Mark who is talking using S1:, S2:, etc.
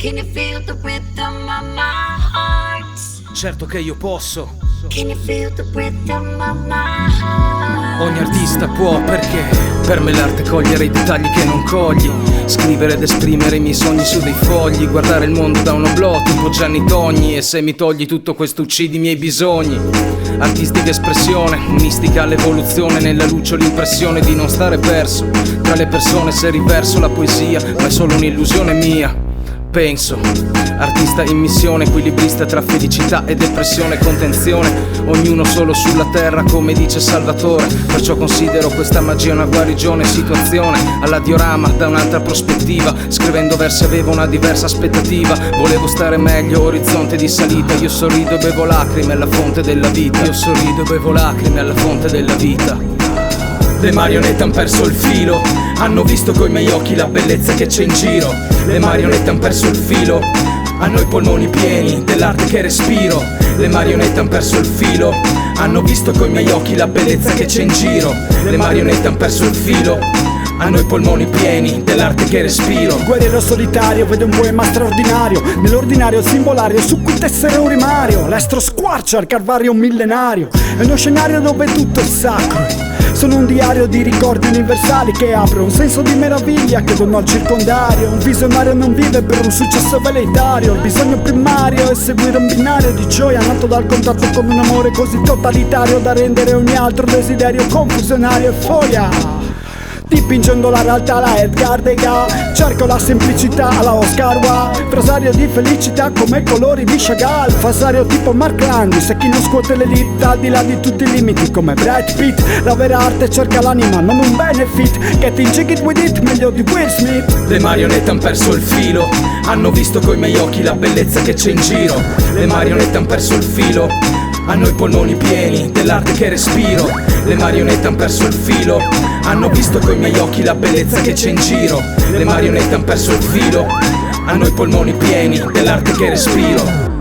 S1: Can you feel the rhythm of my heart?
S2: Certo che io posso.
S1: Can you feel the rhythm of my heart?
S2: Ogni artista può, perché per me l'arte è cogliere i dettagli che non cogli, scrivere ed esprimere i miei sogni su dei fogli, guardare il mondo da un oblò tipo Gianni Togni. E se mi togli tutto questo uccidi i miei bisogni. Artistica espressione, mistica l'evoluzione, nella luce ho l'impressione di non stare perso tra le persone se riverso la poesia, ma è solo un'illusione mia. Penso, artista in missione, equilibrista tra felicità e depressione, contenzione, ognuno solo sulla terra come dice Salvatore. Perciò considero questa magia una guarigione, situazione alla diorama da un'altra prospettiva. Scrivendo versi avevo una diversa aspettativa, volevo stare meglio, orizzonte di salita. Io sorrido e bevo lacrime alla fonte della vita. Io sorrido e bevo lacrime alla fonte della vita. Le marionette han perso il filo, hanno visto coi miei occhi la bellezza che c'è in giro. Le marionette han perso il filo, hanno i polmoni pieni dell'arte che respiro. Le marionette han perso il filo, hanno visto coi miei occhi la bellezza che c'è in giro. Le marionette han perso il filo, hanno i polmoni pieni dell'arte che respiro.
S3: Guerriero solitario, vedo un poema straordinario, nell'ordinario simbolario su cui tessere un rimario. L'estro squarcia il calvario millenario, è uno scenario dove tutto è sacro. Sono un diario di ricordi universali che apre un senso di meraviglia che dono al circondario. Un visionario non vive per un successo velleitario, il bisogno primario è seguire un binario di gioia nato dal contatto con un amore così totalitario da rendere ogni altro desiderio confusionario e foia. Dipingendo la realtà alla Edgar Degas, cerco la semplicità alla Oscar Wilde, frasario di felicità come colori di Chagall, fasario tipo Mark Landis e chi non scuote l'elite al di là di tutti i limiti come Brad Pitt. La vera arte cerca l'anima, non un benefit, getting jiggy with it, meglio di Will Smith.
S2: Le marionette han perso il filo, hanno visto coi miei occhi la bellezza che c'è in giro. Le marionette han perso il filo, hanno i polmoni pieni dell'arte che respiro. Le marionette han perso il filo, hanno visto coi miei occhi la bellezza che c'è in giro. Le marionette han perso il filo, hanno i polmoni pieni dell'arte che respiro.